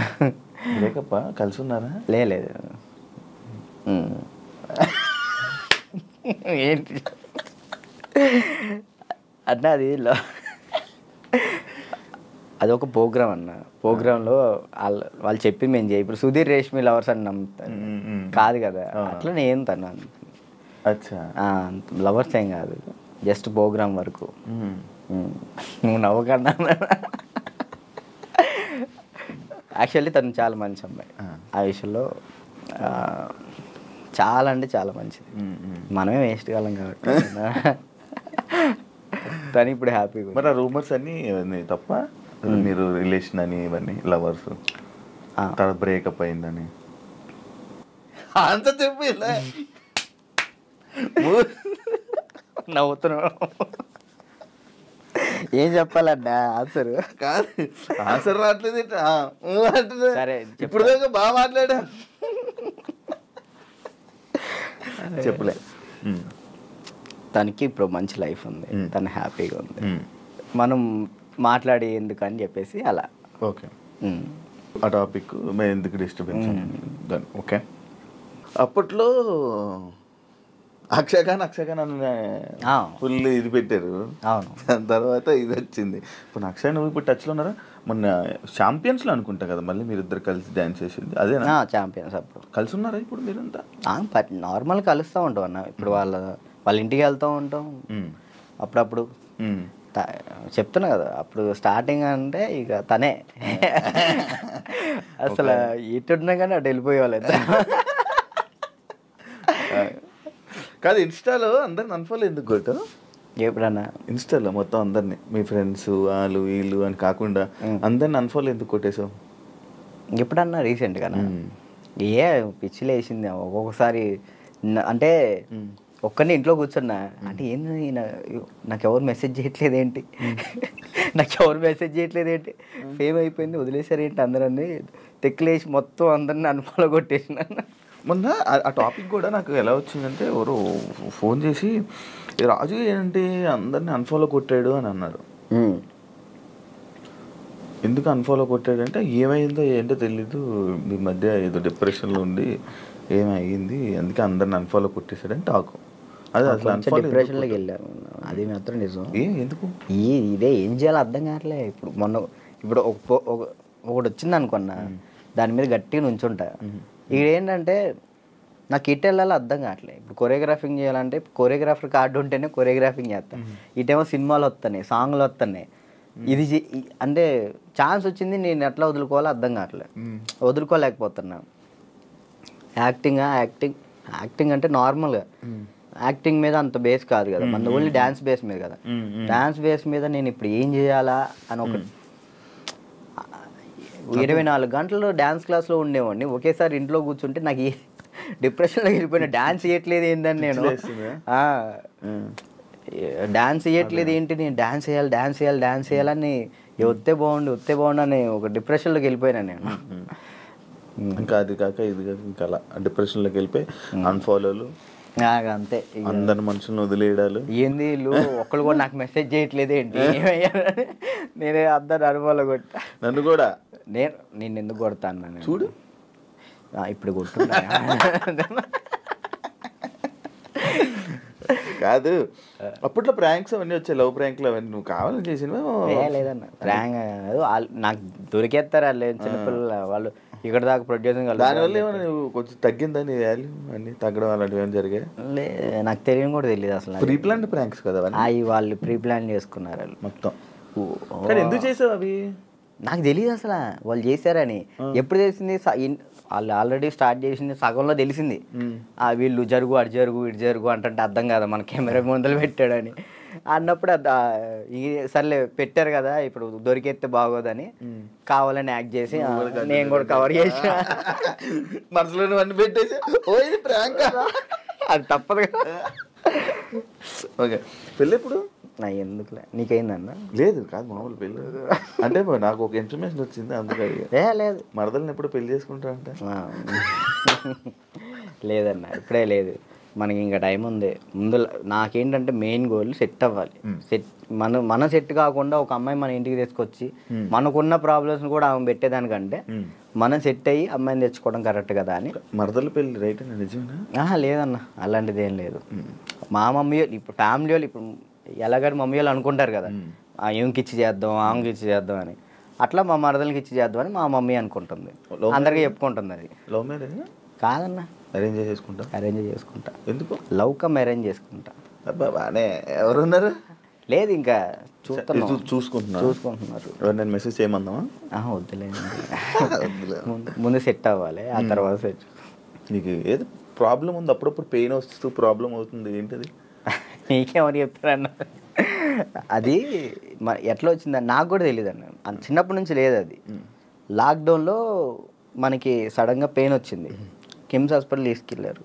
B: బ్రేకప్ కలిసి ఉన్నారా?
C: లేదు ఏంటి అన్న, అది ఒక ప్రోగ్రామ్ అన్న, ప్రోగ్రాంలో వాళ్ళు చెప్పి మేము చేయి. ఇప్పుడు సుధీర్ రేష్మి లవర్స్ అని నమ్ముతాను కాదు కదా, అట్లా నేను తను లవర్స్ ఏం కాదు, జస్ట్ ప్రోగ్రామ్ వరకు. నువ్వు నవ్వకన్నా, యాక్చువల్లీ తను చాలా మంచి అమ్మాయి, ఆ విషయంలో చాలా అంటే చాలా మంచిది. మనమే వేస్ట్ కాలం కాబట్టి తను ఇప్పుడు హ్యాపీగా.
B: మరి ఆ రూమర్స్ అన్నీ తప్ప, మీరు రిలేషన్ అని ఇవన్నీ లవర్స్ తర్వాత బ్రేకప్ అయిందని అంత చెప్పి
C: నవ్వుతున్నావు, ఏం చెప్పాలన్నా ఆన్సర్
B: కాదు, ఆన్సర్ రావట్లేదు.
C: సరే
B: ఇప్పుడు దాకా బాగా మాట్లాడా, చెప్పలే.
C: తనకి ఇప్పుడు మంచి లైఫ్ ఉంది, తను హ్యాపీగా ఉంది, మనం మాట్లాడి ఎందుకని చెప్పేసి అలా.
B: ఓకే, ఆ టాపిక్ మేము ఎందుకు డిస్టర్బెన్స్. ఓకే, అప్పట్లో అక్షయ్ ఖాన్ ఫుల్ ఇది పెట్టారు,
C: అవును.
B: దాని తర్వాత ఇది వచ్చింది. ఇప్పుడు అక్షయ్ నువ్వు ఇప్పుడు టచ్లో ఉన్నారా? మొన్న ఛాంపియన్స్లో అనుకుంటా కదా మళ్ళీ మీరు ఇద్దరు కలిసి డ్యాన్స్ చేసింది, అదేనా?
C: ఛాంపియన్స్ అప్పుడు కలిసి
B: ఉన్నారా ఇప్పుడు మీరంతా?
C: నార్మల్ కలుస్తూ ఉంటాం అన్న, ఇప్పుడు వాళ్ళ ఇంటికి వెళ్తూ ఉంటాం అప్పుడప్పుడు. చెప్తున్నా కదా, అప్పుడు స్టార్టింగ్ అంటే ఇక తనే అసలు ఎటున్నా కానీ అటు వెళ్ళిపోయేవాళ్ళు.
B: కాదు, ఇన్స్టాలో అందరిని అన్ఫాలో ఎందుకు కొట్టావు?
C: ఎప్పుడన్నా
B: ఇన్స్టాలో మొత్తం అందరినీ, మీ ఫ్రెండ్స్ వాళ్ళు వీళ్ళు అని కాకుండా అందరిని అన్ఫాలో ఎందుకు కొట్టేసావు?
C: ఎప్పుడన్నా రీసెంట్గా పిచ్చిలు వేసింది ఒక్కొక్కసారి. అంటే ఒక్కరిని ఇంట్లో కూర్చున్నా, అంటే ఏంది నాకు ఎవరు మెసేజ్ చేయట్లేదు ఏంటి, ఫేమ్ అయిపోయింది వదిలేసారు ఏంటి అందరన్నీ తెక్కులేసి మొత్తం అందరిని అన్ఫాలో కొట్టేసిన.
B: మొన్న ఆ టాపిక్ కూడా నాకు ఎలా వచ్చిందంటే, ఎవరు ఫోన్ చేసి రాజు ఏంటి అందరిని అన్ఫాలో కొట్టాడు అని అన్నారు. ఎందుకు అన్ఫాలో కొట్టాడంటే ఏమైందో ఏంటో తెలీదు, ఈ మధ్య ఏదో డిప్రెషన్లో ఉండి ఏమైంది అందుకే అందరిని అన్ఫాలో కొట్టేశాడని టాకు. అదే అసలు అన్ఫాలో
C: డిప్రెషన్లోకి వెళ్ళారు, అది మాత్రం నిజం.
B: ఎందుకు
C: ఇదే ఏం చేయాలో అర్థం కావట్లే. ఇప్పుడు ఒకటి వచ్చింది అనుకున్నా, దాని మీద గట్టిగా నుంచుంటా. ఇక్కడ ఏంటంటే నాకు ఇటు వెళ్ళాలో అర్థం కావట్లేదు. ఇప్పుడు కొరియోగ్రాఫింగ్ చేయాలంటే కొరియోగ్రాఫర్ కార్డు ఉంటేనే కొరియోగ్రాఫింగ్ చేస్తాను, ఇటేమో సినిమాలు వస్తున్నాయి, సాంగ్లు వస్తున్నాయి. ఇది అంటే ఛాన్స్ వచ్చింది, నేను ఎట్లా వదులుకోవాలో అర్థం కావట్లేదు, వదులుకోలేకపోతున్నా. యాక్టింగ్ అంటే నార్మల్గా యాక్టింగ్ మీద అంత బేస్ కాదు కదా, మన ఓన్లీ డ్యాన్స్ బేస్ మీద కదా. డ్యాన్స్ బేస్ మీద నేను ఇప్పుడు ఏం చేయాలా అని ఒక 24 గంటలు డ్యాన్స్ క్లాస్లో ఉండేవాడిని. ఒకేసారి ఇంట్లో కూర్చుంటే నాకు డిప్రెషన్లో వెళ్ళిపోయినా. డ్యాన్స్ చేయట్లేదు ఏందని నేను, డ్యాన్స్ చేయట్లేదు ఏంటి, నేను డ్యాన్స్ చేయాలని వస్తే బాగుండు అని ఒక డిప్రెషన్లోకి వెళ్ళిపోయినా నేను.
B: ఇంకా అది కాక ఇది కాక ఇంకా అలా డిప్రెషన్లోకి వెళ్ళిపోయి అన్ఫాలోలు,
C: అంతే.
B: అందరి మనుషులను వదిలేయడాలు.
C: ఏంది వీళ్ళు ఒక్కళ్ళు కూడా నాకు మెసేజ్ చేయట్లేదు ఏంటి, నేనే అందరు అనుభవాలు కొట్టా.
B: నన్ను కూడా
C: నేను ఎందుకు కొడతాను
B: చూడు,
C: ఇప్పుడు కొట్టున్నా.
B: కాదు అప్పట్లో ప్రాంక్స్ అవన్నీ వచ్చాయి, లవ్ ప్రాంక్లు అవన్నీ నువ్వు కావాలని చేసినవా?
C: లేదన్న ప్రాంక్ నాకు దొరికేస్తారు వాళ్ళు, చిన్నపిల్లలు వాళ్ళు ఇక్కడ దాకా ప్రొడ్యూసింగ్.
B: దానివల్ల ఏమైనా నువ్వు కొంచెం తగ్గిందా నీ వాల్యూ అన్ని తగ్గడం అలాంటివి ఏమైనా జరిగాయి?
C: నాకు తెలియని కూడా తెలియదు అసలు.
B: ప్రీ ప్లాన్ ప్రాంక్స్ కదా
C: అవి, వాళ్ళు ప్రీ ప్లాన్ చేసుకున్నారు వాళ్ళు మొత్తం.
B: ఎందుకు చేసావు అవి?
C: నాకు తెలియదు అసలు వాళ్ళు చేశారని. ఎప్పుడు తెలిసింది, వాళ్ళు ఆల్రెడీ స్టార్ట్ చేసింది సగంలో తెలిసింది. వీళ్ళు జరుగు అటు జరుగు అంటే అర్థం కదా, మన కెమెరా ముందలు పెట్టాడని అన్నప్పుడు సర్లే పెట్టారు కదా, ఇప్పుడు దొరికేస్తే బాగోదని కావాలని యాక్ట్ చేసి నేను కూడా కవర్ చేసిన.
B: మనసులో అన్ని పెట్టేసి
C: అది తప్పదు కదా.
B: ఓకే, పెళ్ళి ఎప్పుడు?
C: నా ఎందుకులే, నీకైందన్న?
B: లేదు కాదు, మామూలు పెళ్ళి అంటే నాకు ఒక ఇన్ఫర్మేషన్ వచ్చింది అందుకే.
C: లేదు,
B: మరదల్ని ఎప్పుడు పెళ్లి చేసుకుంటా అంటే?
C: లేదన్న, ఇప్పుడే లేదు, మనకి ఇంకా టైం ఉంది. ముందు నాకేంటంటే మెయిన్ గోల్ సెట్ అవ్వాలి. మనం సెట్ కాకుండా ఒక అమ్మాయి మన ఇంటికి తీసుకొచ్చి మనకున్న ప్రాబ్లమ్స్ కూడా ఆమె పెట్టేదానికంటే మనం సెట్ అయ్యి అమ్మాయిని తెచ్చుకోవడం కరెక్ట్ కదా అని.
B: మరదల పెళ్ళి రైట్ అండి, నిజమేనా?
C: లేదన్న, అలాంటిది ఏం లేదు. మా మమ్మీ ఇప్పుడు ఫ్యామిలీ వాళ్ళు ఇప్పుడు ఎలాగని మమ్మీ వాళ్ళు అనుకుంటారు కదా, ఏమికి ఇచ్చి చేద్దాం, ఆమెకి ఇచ్చి చేద్దాం అని. అట్లా మా మరదలకి ఇచ్చి చేద్దామని మా మమ్మీ అనుకుంటుంది, అందరికీ చెప్పుకుంటుంది. అది
B: లవ్ మ్యారేజ్
C: కాదన్న,
B: అరేంజ్ చేసుకుంటా. ఎందుకు?
C: లవ్ కమ్ అరేంజ్ చేసుకుంటా.
B: బానే ఎవరున్నారు?
C: లేదు, ఇంకా
B: చూసుకుంటున్నారు. నేను మెసేజ్ చేయమందామా?
C: వద్దులేదు, ముందు సెట్ అవ్వాలి, ఆ తర్వాత సెట్.
B: నీకు ఏదో ప్రాబ్లం ఉంది, అప్పుడప్పుడు పెయిన్ వస్తూ ప్రాబ్లం అవుతుంది, ఏంటది?
C: నీకేమని చెప్తారన్న? అది ఎట్లా వచ్చిందని నాకు కూడా తెలియదు అన్న, చిన్నప్పటి నుంచి లేదు అది. లాక్డౌన్లో మనకి సడన్గా పెయిన్ వచ్చింది, కిమ్స్ హాస్పిటల్ తీసుకెళ్ళారు,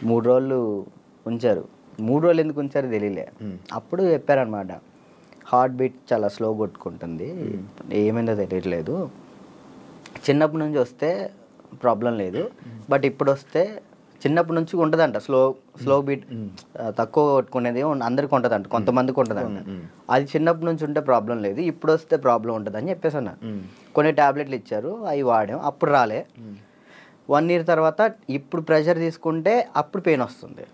C: 3 రోజులు ఉంచారు. 3 రోజులు ఎందుకు ఉంచారో తెలియలే. అప్పుడు చెప్పారనమాట, హార్ట్ బీట్ చాలా స్లో కొట్టుకుంటుంది, ఏమైందో తెలియట్లేదు, చిన్నప్పటి నుంచి వస్తే ప్రాబ్లం లేదు, బట్ ఇప్పుడు వస్తే చిన్నప్పటి నుంచి ఉంటుందంట స్లో బీట్, తక్కువ కొట్టుకునేది అందరికి ఉంటుందంట, కొంతమందికి ఉంటుందంట. అది చిన్నప్పటి నుంచి ఉంటే ప్రాబ్లం లేదు, ఇప్పుడు వస్తే ప్రాబ్లం ఉంటుంది అని చెప్పేసి అన్న. కొన్ని ట్యాబ్లెట్లు ఇచ్చారు, అవి వాడాం, అప్పుడు రాలే. 1 year తర్వాత ఇప్పుడు ప్రెషర్ తీసుకుంటే అప్పుడు పెయిన్ వస్తుంది.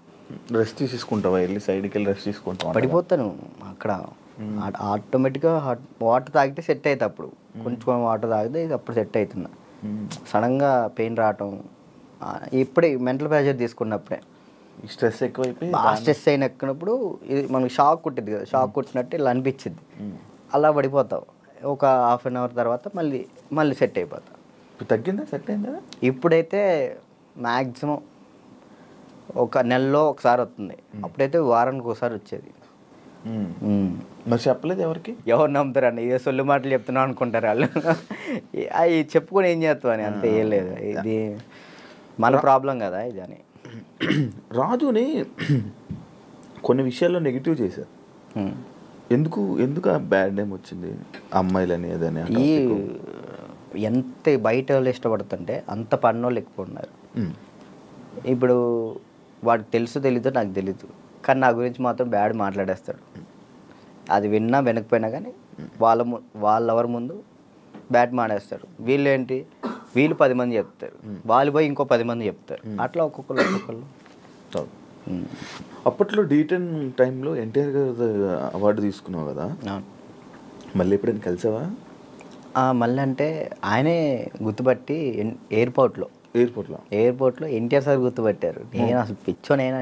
B: రెస్ట్ తీసుకుంటావా? వెళ్ళి సైడ్కి వెళ్ళి రెస్ట్ తీసుకుంటావా?
C: పడిపోతాను అక్కడ, ఆటోమేటిక్గా వాటర్ తాగితే సెట్ అవుతుంది. అప్పుడు కొంచెం వాటర్ తాగితే అప్పుడు సెట్ అవుతున్నా. సడన్గా పెయిన్ రావటం ఇప్పుడే మెంటల్ ప్రెషర్ తీసుకున్నప్పుడే,
B: స్ట్రెస్ ఎక్కువైపోయి
C: స్ట్రెస్ అయిన ఎక్కినప్పుడు ఇది మనకి షాక్ కుట్టింది కదా, షాక్ కుట్టినట్టు ఇలా అనిపించింది, అలా పడిపోతావు. ఒక 1/2 hour తర్వాత మళ్ళీ సెట్ అయిపోతావు.
B: తగ్గిందా? సెట్ అయిందా?
C: ఇప్పుడైతే మ్యాక్సిమం ఒక నెలలో ఒకసారి వస్తుంది, అప్పుడైతే వారానికి ఒకసారి వచ్చేది.
B: మరి చెప్పలేదు ఎవరికి?
C: ఎవరు నమ్ముతారండి, ఏ సొల్లు మాటలు చెప్తున్నావు అనుకుంటారు వాళ్ళు. అవి చెప్పుకొని ఏం చేస్తావు అని, అంతే, ఏం లేదు, ఇది మన ప్రాబ్లం కదా ఇది అని.
B: రాజుని కొన్ని విషయాల్లో నెగిటివ్ చేశారు, ఎందుకు ఆ బ్యాడ్ నేమ్ వచ్చింది అమ్మాయిలని అదని?
C: ఎంత బయట వాళ్ళు ఇష్టపడుతుంటే అంత పన్నోళ్ళు ఎక్కువ ఉన్నారు. ఇప్పుడు వాడికి తెలీదో నాకు తెలీదు, కానీ నా గురించి మాత్రం బ్యాడ్ మాట్లాడేస్తాడు. అది విన్నా వినకపోయినా కానీ వాళ్ళెవరి ముందు బ్యాట్ మాడేస్తారు. వీళ్ళు ఏంటి, వీళ్ళు 10 మంది చెప్తారు, వాళ్ళు పోయి ఇంకో 10 మంది చెప్తారు, అట్లా ఒక్కొక్కళ్ళు.
B: అప్పట్లో D10 టైంలో ఎన్టీఆర్ గారు అవార్డు తీసుకున్నావు కదా, మళ్ళీ ఎప్పుడైనా కలిసావా?
C: మళ్ళీ అంటే ఆయనే గుర్తుపట్టి ఎయిర్పోర్ట్లో ఎన్టీఆర్ సార్ గుర్తుపట్టారు. నేను అసలు పిచ్చోనైనా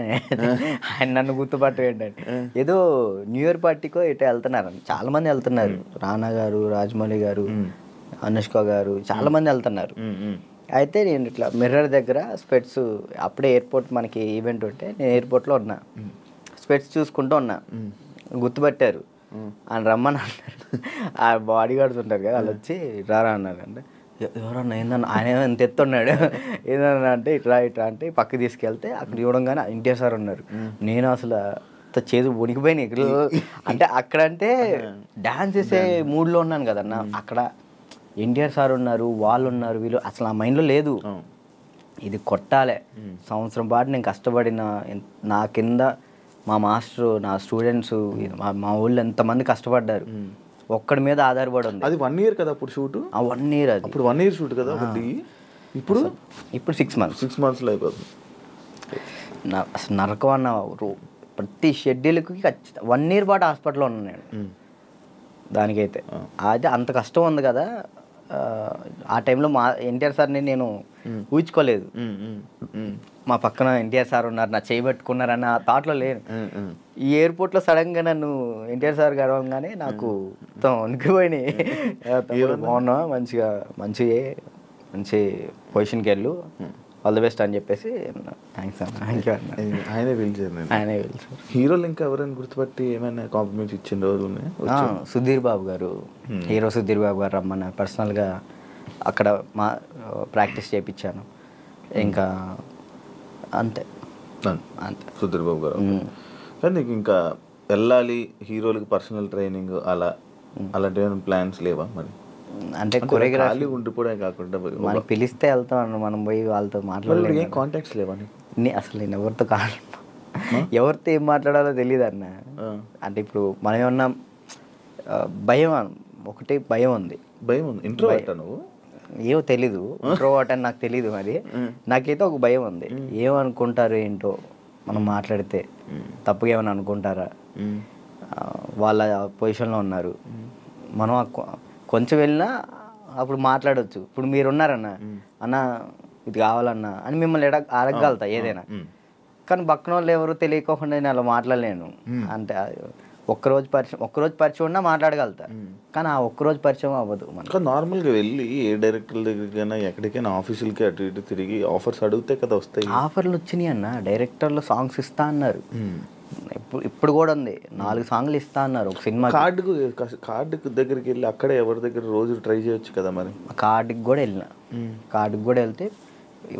C: ఆయన నన్ను గుర్తుపట్టం ఏంటంటే, ఏదో న్యూ ఇయర్ పార్టీకో ఎటో వెళ్తున్నారు, చాలా మంది వెళ్తున్నారు, రానా గారు, రాజమౌళి గారు, అనుష్క గారు, చాలా మంది వెళ్తున్నారు. అయితే నేను ఇట్లా మిర్రర్ దగ్గర స్పెట్స్, అప్పుడే ఎయిర్పోర్ట్ మనకి ఈవెంట్ ఉంటే నేను ఎయిర్పోర్ట్లో ఉన్నా, స్పెట్స్ చూసుకుంటూ ఉన్నా, గుర్తుపట్టారు. ఆయన రమ్మని అన్నారు, ఆ బాడీ గార్డ్స్ ఉంటారు కదా, వాళ్ళు వచ్చి రారా అన్నారు. అంటే ఎవరన్నా ఏందన్నా, ఆయన ఎంత ఎత్తున్నాడు, ఏదన్నా అంటే ఇట్లా అంటే పక్కకి తీసుకెళ్తే అక్కడ చూడంగానే ఎన్టీఆర్ సార్ ఉన్నారు. నేను అసలు చేదు వణికిపోయినాయి ఇక్కడ. అంటే అక్కడంటే డాన్స్ చేసే మూడ్లో ఉన్నాను కదన్న, అక్కడ ఎన్టీఆర్ సార్ ఉన్నారు, వాళ్ళు ఉన్నారు, వీళ్ళు అసలు ఆ మైండ్లో లేదు. ఇది కొట్టాలి, సంవత్సరం పాటు నేను కష్టపడిన, నా కింద మా మాస్టరు, నా స్టూడెంట్స్, మా ఊళ్ళో ఎంతమంది కష్టపడ్డారు, ఒక్కడి మీద ఆధారపడి ఉంది.
B: అది 1 year కదా అప్పుడు షూట్?
C: 1 year. అది
B: అప్పుడు 1 year షూట్ కదా ఒకటి. ఇప్పుడు
C: 6 months.
B: 6 monthsలో అయిపోతుంది.
C: అసలు నరకం అన్న, ప్రతి షెడ్యూల్కి 1 year పాటు హాస్పిటల్లో ఉన్నాను నేను. దానికైతే అది అంత కష్టం ఉంది కదా. ఆ టైంలో మా ఎన్టీఆర్ సార్ని నేను ఊహించుకోలేదు. మా పక్కన ఎన్టీఆర్ సార్ ఉన్నారు, నా చేయబెట్టుకున్నారన్న థాట్లో లేను. ఈ ఎయిర్పోర్ట్లో సడన్గా నన్ను ఎన్టీఆర్ సార్ గడవగానే నాకు మొత్తం వణికిపోయినాయి. బాగున్నా, మంచి పొజిషన్కి వెళ్ళు, ఆల్ ది బెస్ట్ అని చెప్పేసి థ్యాంక్స్ అన్న, థ్యాంక్ యూ అన్న.
B: ఆయనే పిలిచారు. హీరోలు ఇంకా ఎవరైనా గుర్తుపట్టి ఏమైనా కాంప్లిమెంట్స్ ఇచ్చిన రోజు ఉన్నాయి?
C: సుధీర్ బాబు గారు, హీరో సుధీర్ బాబు గారు రమ్మన్నారు పర్సనల్గా, అక్కడ మా ప్రాక్టీస్ చేయించాను. ఇంకా అంతే
B: సుధీర్ బాబు గారు. కానీ నీకు ఇంకా వెళ్ళాలి హీరోలకి పర్సనల్ ట్రైనింగ్ అలాంటి ప్లాన్స్ లేవా మరి?
C: అంటే కొరియోగ్రఫీ
B: ఉండిపోవడం కాకుండా
C: మనకి పిలిస్తే వెళ్తాం, మనం పోయి వాళ్ళతో మాట్లాడలేదు.
B: కాంటాక్ట్స్ లేవా?
C: అసలు నేను ఎవరితో ఏం మాట్లాడాలో తెలియదు అన్న. అంటే ఇప్పుడు మనం ఏమన్నా భయం, ఒకటి భయం ఉంది.
B: ఇంట్రోవర్ట్ నువ్వు?
C: ఏమో తెలీదు, ఇంట్రోవర్ట్ అని నాకు తెలీదు. మరి నాకైతే ఒక భయం ఉంది, ఏమనుకుంటారు ఏంటో, మనం మాట్లాడితే తప్పుగా ఏమైనా అనుకుంటారా, వాళ్ళ పొజిషన్లో ఉన్నారు, మనం కొంచెం వెళ్ళినా అప్పుడు మాట్లాడవచ్చు. ఇప్పుడు మీరున్నారన్న, అన్న ఇది కావాలన్నా అని మిమ్మల్ని అడగగలుగుతా ఏదైనా. కానీ పక్కన వాళ్ళు ఎవరు తెలియకోకుండా నేను అలా మాట్లాడలేను. అంటే ఒక్కరోజు పరిచయం ఉన్నా మాట్లాడగలుగుతా, కానీ ఆ ఒక్కరోజు పరిచయం అవ్వదు.
B: మనకు నార్మల్గా వెళ్ళి ఏ డైరెక్టర్ దగ్గరికైనా ఎక్కడికైనా ఆఫీసులకి అటు ఇటు తిరిగి ఆఫర్స్ అడిగితే కదా వస్తాయి.
C: ఆఫర్లు వచ్చినాయి అన్న, డైరెక్టర్లు సాంగ్స్ ఇస్తా అన్నారు. ఇప్పుడు కూడా ఉంది, 4 సాంగ్లు ఇస్తా అన్నారు ఒక సినిమా.
B: కార్డుకు దగ్గరికి వెళ్ళి అక్కడే ఎవరి దగ్గర రోజు ట్రై చేయొచ్చు కదా మరి.
C: కార్డుకి కూడా వెళ్ళిన, కార్డుకి కూడా వెళ్తే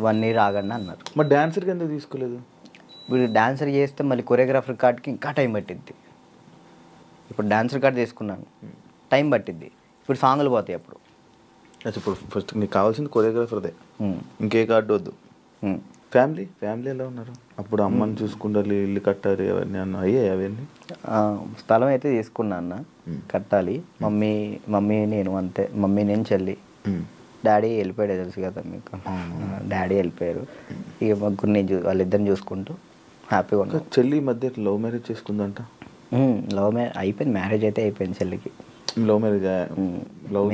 C: 1 year ఆగండి అన్నారు.
B: మరి డాన్సర్కి ఎందుకు తీసుకోలేదు?
C: ఇప్పుడు డాన్సర్ చేస్తే మళ్ళీ కొరియోగ్రాఫర్ కార్డ్కి ఇంకా టైం పట్టిద్ది. ఇప్పుడు డాన్సర్ కార్డ్ తీసుకున్నాను, టైం పట్టిద్ది. ఇప్పుడు సాంగ్లు పోతాయి అప్పుడు.
B: ఇప్పుడు ఫస్ట్ నీకు కావాల్సింది కొరియోగ్రాఫర్దే, ఇంకే కార్డు వద్దు. ఫ్యామిలీ ఎలా ఉన్నారు? అప్పుడు అమ్మని చూసుకుంటారు, ఇల్లు కట్టాలి, అవన్నీ అన్న అయ్యాయి అవన్నీ?
C: స్థలం అయితే తీసుకున్నా అన్న, కట్టాలి. మమ్మీ నేను అంతే, మమ్మీ నేను చెల్లి. డాడీ వెళ్ళిపోయాడు, తెలుసు కదా మీకు, డాడీ వెళ్ళిపోయారు. ఇక ముగ్గురు నేను వాళ్ళిద్దరిని చూసుకుంటూ హ్యాపీగా ఉన్నా.
B: చెల్లి మధ్య లవ్ మ్యారేజ్ చేసుకుందంట?
C: లవ్ మ్యారేజ్ అయిపోయింది, మ్యారేజ్ అయితే అయిపోయింది చెల్లికి.
B: లవ్ మ్యారేజ్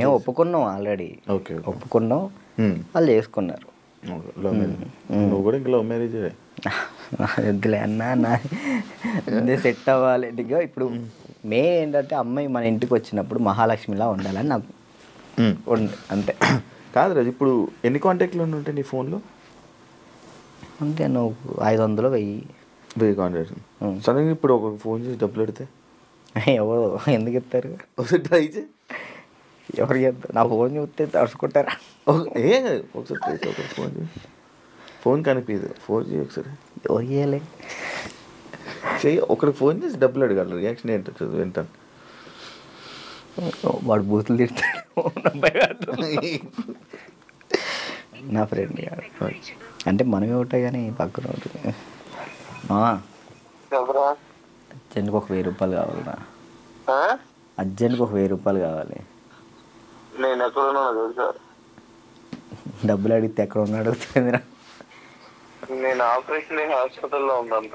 C: మేము ఒప్పుకున్నాం ఆల్రెడీ, ఒప్పుకున్నాం, వాళ్ళు చేసుకున్నారు.
B: నువ్వు కూడా ఇంకా లవ్ మ్యారేజ్
C: వద్దులే అన్న, అదే సెట్ అవ్వాలి. ఇప్పుడు మెయిన్ ఏంటంటే అమ్మాయి మన ఇంటికి వచ్చినప్పుడు మహాలక్ష్మిలా ఉండాలని నాకు అంతే.
B: కాదు రాజు, ఇప్పుడు ఎన్ని కాంటాక్ట్లు ఉంటాయి నీ ఫోన్లో?
C: అంటే నువ్వు 500 1000
B: కాంటాక్ట్స్. సడన్గా ఇప్పుడు ఒక ఫోన్ చేసి డబ్బులు పెడితే
C: ఎవరు ఎందుకు ఇస్తారు?
B: ఒకసారి ట్రై చేయి.
C: ఎవరు చేస్తారు? నా ఫోన్ చూస్తే తడుచుకుంటారా?
B: ఏం కాదు, ఒకసారి ట్రై చేయి. ఒకసారి ఫోన్ చేయి, ఫోన్ కనిపించదు, ఫోన్ చేయి ఒకసారి.
C: ఎవరు చేయాలి?
B: చెయ్యి, ఒకరికి ఫోన్ చేసి డబ్బులు అడగాలి, రియాక్షన్ ఏంటో వింటాను.
C: వాడు బూతులు తిడతాడు నా ఫ్రెండ్ గారు. అంటే మనమే ఉంటాయి కానీ పక్కన ఉంటుంది. అర్జెంట్కి ఒక 1000 రూపాయలు కావాలరా, అర్జెంట్కి ఒక 1000 రూపాయలు కావాలి.
D: నేను ఎక్కడ ఉన్నాను తెలుసా?
C: డబ్బులు అడిగితే ఎక్కడ ఉన్నాడు అడుగుతుందిరా.
D: నేను ఆపరేషన్ హాస్పిటల్లో ఉన్నాను.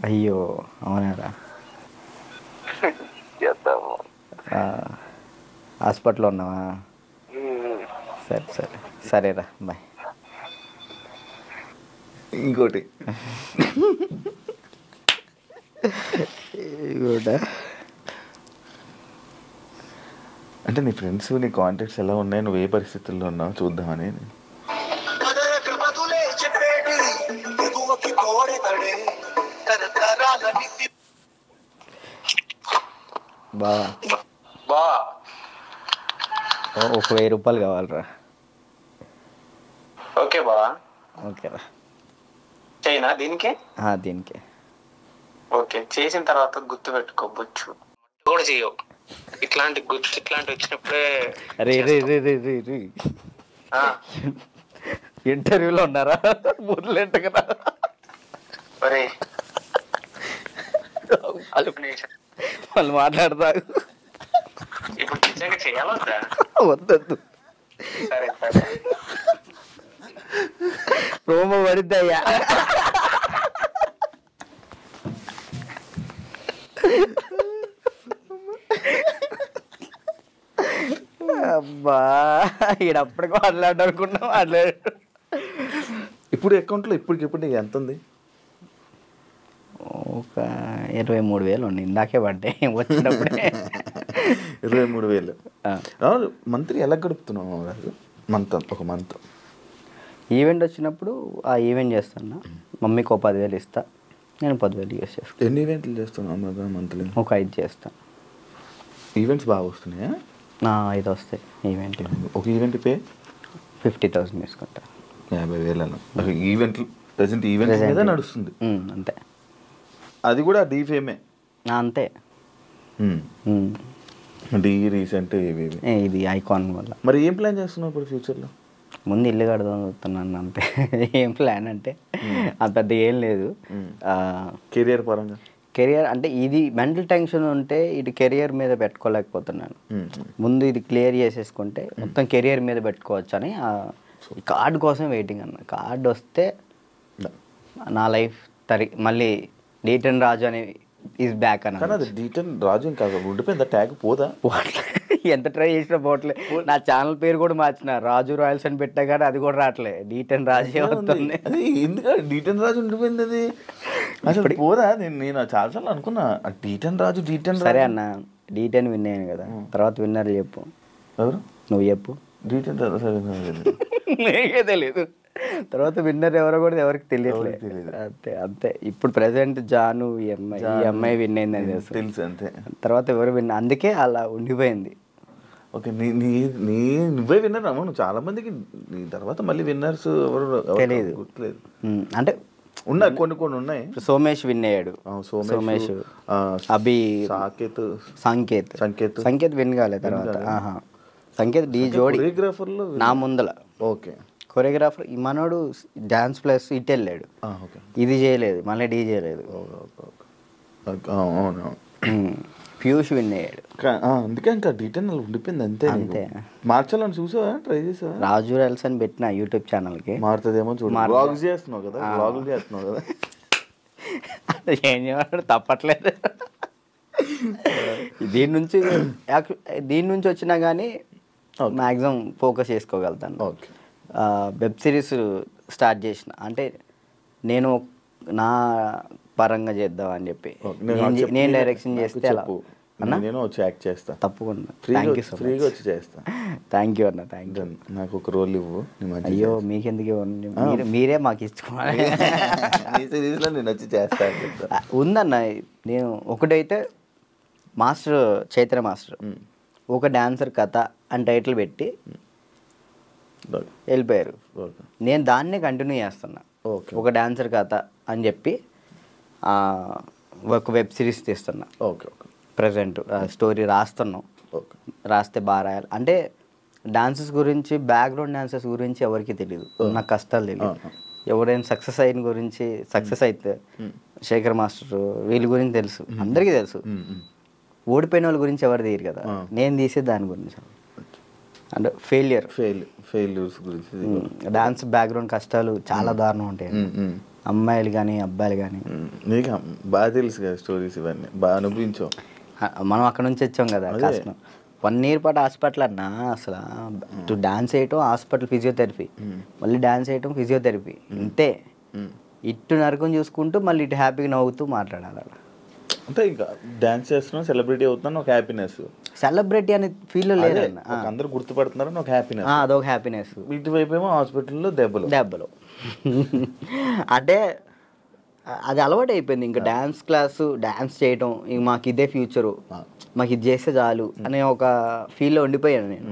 C: అయ్యో అవునారా?
D: చేద్దాము.
C: హాస్పిటల్లో ఉన్నావా? సరే సరే సరేరా బాయ్.
B: ఇంకోటి అంటే నీ ఫ్రెండ్స్ నీ కాంటాక్ట్స్ ఎలా ఉన్నాయి, నువ్వు ఏ పరిస్థితుల్లో ఉన్నావు చూద్దామని.
C: బావా ఒక 1000 రూపాయలు కావాలరా.
D: ఓకే బావా.
C: ఓకేరా
D: చైనా దీనికి
C: దీనికే.
D: ఓకే, చేసిన తర్వాత గుర్తు పెట్టుకోవచ్చు కూడా చేయవు. ఇట్లాంటి వచ్చినప్పుడే
C: రే రే రే రే రే రే ఇంటర్వ్యూలో ఉన్నారా? మురళంట కదా వాళ్ళు మాట్లాడతారు.
D: ఇప్పుడు నిజంగా చేయాలొద్దా?
C: వద్దొద్దు,
D: సరే సరే
C: ప్రోమో పడిద్దయ్యా. అబ్బా ఈడప్పటికి మాట్లాడనుకున్నా మాట్లాడు.
B: ఇప్పుడు అకౌంట్లో ఇప్పటికిప్పుడు ఎంత ఉంది?
C: ఒక 23,000 ఉంది. ఇందాకే పడ్డాయి వచ్చినప్పుడే.
B: 23,000. మంత్లీ ఎలా గడుపుతున్నావు ఒక మంత్?
C: ఈవెంట్ వచ్చినప్పుడు ఆ ఈవెంట్ చేస్తున్నా. మమ్మీకి ఒక 10,000 ఇస్తా, నేను 10,000 యూస్ చేస్తాను.
B: ఎన్ని ఈవెంట్లు చేస్తున్నావు మంత్లీ?
C: ఒక 5 చేస్తాను.
B: ఈవెంట్స్ బాగా వస్తున్నాయా?
C: 5 వస్తాయి ఈవెంట్.
B: ఒక ఈవెంట్ పే
C: 50,000 తీసుకుంటా.
B: 50,000 ఈవెంట్లు ప్రజెంట్ ఈవెంట్ మీద నడుస్తుంది
C: అంతే.
B: అది కూడా డీఫేమే
C: అంతే.
B: డీ రీసెంట్
C: ఇది ఐకాన్ వల్ల.
B: మరి ఏం ప్లాన్ చేస్తున్నావు ఇప్పుడు ఫ్యూచర్లో?
C: ముందు ఇల్లు కడదాం చూస్తున్నాను అంతే. ఏం ప్లాన్ అంటే అంత పెద్ద ఏం లేదు.
B: కెరియర్ పరంగా
C: కెరియర్ అంటే ఇది మెంటల్ టెన్షన్ ఉంటే ఇది కెరియర్ మీద పెట్టుకోలేకపోతున్నాను. ముందు ఇది క్లియర్ చేసేసుకుంటే మొత్తం కెరియర్ మీద పెట్టుకోవచ్చు అని కార్డు కోసం వెయిటింగ్ అన్న. కార్డు వస్తే నా లైఫ్ మళ్ళీ D10 రాజు అని ఈజ్ బ్యాక్ అన్న.
B: అది D10 రాజు ఇంకా ఉండిపోయిందా? ట్యాగ్ పోదా?
C: ఎంత ట్రై చేసినా పోవట్లే. నా ఛానల్ పేరు కూడా మార్చిన, రాజు రాయల్స్ అని పెట్టా కానీ అది కూడా రావట్లే. D10 రాజే వస్తుంది.
B: అది ఎందుకంటే D10 రాజు ఉండిపోయింది. అది అసలు పోదా? నేను చాలాసార్లు అనుకున్నా D10 రాజు.
C: సరే అన్న, D10 విన్ అయ్యాను కదా, తర్వాత విన్నర్ చెప్పు.
B: ఎవరు?
C: నువ్వు చెప్పు.
B: D10
C: నీకే తెలియదు. తర్వాత విన్నర్ ఎవరో కూడా ఎవరికి తెలియట్లేదు. అంతే అంతే. ఇప్పుడు ప్రెసెంట్ జాను ఈ అమ్మాయి విన్ అయిందని
B: తెలుసు అంతే.
C: తర్వాత ఎవరు విన్, అందుకే అలా ఉండిపోయింది.
B: ఓకే, నువ్వే విన్నర్ అమ్మ. నువ్వు చాలా మందికి నీ తర్వాత మళ్ళీ విన్నర్స్ ఎవరు
C: తెలియదు,
B: గుర్తులేదు.
C: అంటే
B: ఉన్నాయి, కొన్ని ఉన్నాయి.
C: సోమేష్ విన్ అయ్యాడు. సోమేష్, అభి, సంకేత్ విన్ కాలేదు. తర్వాత సంకేత్ డీ జోడి
B: కొరియోగ్రాఫర్లో
C: నా ముందల.
B: ఓకే,
C: కొరియోగ్రాఫర్ మనోడు డాన్స్ ప్లస్ ఇటు వెళ్ళాడు. ఇది చేయలేదు, మళ్ళీ డీ చేయలేదు. పీయూష్ విన్ అయ్యాడు.
B: అందుకే ఇంకా D10 ఉండిపోయింది అంతే.
C: అంతే.
B: మార్చాలని చూసావా? ట్రై చేసావా?
C: రాజు రాయల్స్ అని పెట్టిన యూట్యూబ్ ఛానల్కి.
B: మారుతుందేమో చూడు. వ్లాగ్స్ చేస్తున్నావు కదా, వ్లాగులు చేస్తున్నావు కదా.
C: ఏం చేయమంటాడు, తప్పట్లేదు. దీని నుంచి వచ్చినా కానీ మ్యాక్సిమం ఫోకస్ చేసుకోగలుగుతాను.
B: ఓకే.
C: వెబ్ సిరీస్ స్టార్ట్ చేసిన, అంటే నేను నా పరంగా చేద్దాం అని చెప్పి నేను డైరెక్షన్ చేస్తే
B: నేను వచ్చి యాక్ట్ చేస్తా.
C: తప్పకుండా.
B: ఫ్రీగా వచ్చి చేస్తా.
C: థ్యాంక్ యూ అన్న, థ్యాంక్ యూ.
B: నాకు ఒక రోల్ ఇవ్వు.
C: అయ్యో మీకెందుకు, మీరే మాకు ఇచ్చుకోవాలి.
B: నేను వచ్చి చేస్తా.
C: ఉందన్న, నేను ఒకటైతే మాస్టర్ చైత్ర మాస్టర్ ఒక డాన్సర్ కథ అని టైటిల్ పెట్టి వెళ్ళిపోయారు. నేను దాన్నే కంటిన్యూ చేస్తున్నా. ఒక డాన్సర్ కథ అని చెప్పి ఒక వెబ్ సిరీస్ తీస్తున్నా.
B: Okay okay.
C: ప్రజెంట్ స్టోరీ రాస్తున్నాం. రాస్తే బాగా రాయాలి. అంటే డాన్సెస్ గురించి, బ్యాక్గ్రౌండ్ డాన్సెస్ గురించి ఎవరికి తెలియదు, నాకు కష్టాలు తెలియదు. ఎవరైనా సక్సెస్ అయిన గురించి, సక్సెస్ అయితే శేఖర్ మాస్టర్ వీళ్ళ గురించి తెలుసు, అందరికీ తెలుసు. ఓడిపోయిన వాళ్ళ గురించి ఎవరు తీయరు కదా, నేను తీసే దాని గురించి. అంటే
B: ఫెయిల్యూర్స్ గురించి.
C: డాన్స్ బ్యాక్గ్రౌండ్ కష్టాలు చాలా దారుణం ఉంటాయి, అమ్మాయిలు కానీ అబ్బాయిలు కానీ.
B: నీకు బాగా తెలుసు కదా స్టోరీస్, ఇవన్నీ బాగా అనుభవించావు.
C: మనం అక్కడ నుంచి వచ్చాం కదా కష్టం. 1 year పాటు హాస్పిటల్ అన్నా, అసలు డాన్స్ వేయటం హాస్పిటల్, ఫిజియోథెరపీ, మళ్ళీ డాన్స్ వేయటం ఫిజియోథెరపీ, ఇంతే. ఇటు నరకం చూసుకుంటూ మళ్ళీ ఇటు హ్యాపీగా నవ్వుతూ మాట్లాడాలి అలా.
B: అంటే ఇంకా డాన్స్ చేస్తున్నావు, సెలబ్రిటీ అవుతున్నాను, ఒక హ్యాపీనెస్.
C: సెలబ్రిటీ అనే ఫీల్ లేదు,
B: అందరూ గుర్తుపడుతున్నారని ఒక హ్యాపీనెస్,
C: అదొక హ్యాపీనెస్.
B: ఇటువైపు ఏమో హాస్పిటల్లో దెబ్బలు
C: అంటే అది అలవాటు అయిపోయింది. ఇంకా డ్యాన్స్ క్లాసు, డ్యాన్స్ చేయటం, ఇంక మాకు ఇదే ఫ్యూచరు, మాకు ఇది చేస్తే చాలు అనే ఒక ఫీల్లో ఉండిపోయాను నేను.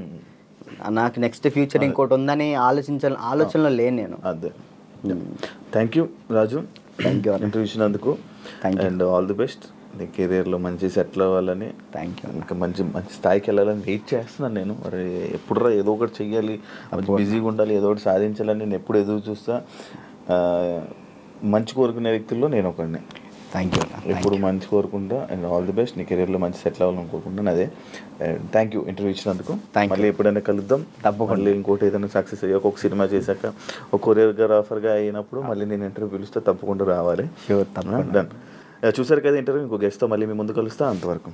C: నాకు నెక్స్ట్ ఫ్యూచర్ ఇంకోటి ఉందని ఆలోచనలో లేను నేను.
B: అదే. Thank you Raju,
C: thank you
B: interview ఇచ్చినందుకు. And all the best. నీ కెరీర్లో మంచి సెటిల్ అవ్వాలని,
C: థ్యాంక్ యూ.
B: ఇంకా మంచి స్థాయికి వెళ్ళాలని వెయిట్ చేస్తున్నాను నేను. మరి ఎప్పుడురా ఏదో ఒకటి చెయ్యాలి, బిజీగా ఉండాలి, ఏదో ఒకటి సాధించాలని నేను ఎప్పుడు ఎదురు చూస్తా. మంచి కోరుకునే వ్యక్తుల్లో నేను ఒకడిని.
C: Thank you.
B: ఎప్పుడు మంచి కోరుకుంటా. And all the best. నీ కెరీర్లో మంచి సెటిల్ అవ్వాలని కోరుకుంటాను. అదే. థ్యాంక్ యూ ఇంటర్వ్యూ ఇచ్చినందుకు. మళ్ళీ ఎప్పుడైనా కలుద్దాం తప్పకుండా. మళ్ళీ ఇంకోటి ఏదైనా సక్సెస్ అయ్యాక, ఒక సినిమా చేశాక, ఒక కొరియోగ్రాఫర్గా అయినప్పుడు మళ్ళీ నేను ఇంటర్వ్యూ పిలుస్తే తప్పకుండా రావాలి.
C: షూర్, తప్పకుండా.
B: డన్. చూసారు కదా ఇంటర్వ్యూ. ఇంకో గెస్ట్తో మళ్ళీ మీ ముందు కలుస్తా. అంతవరకు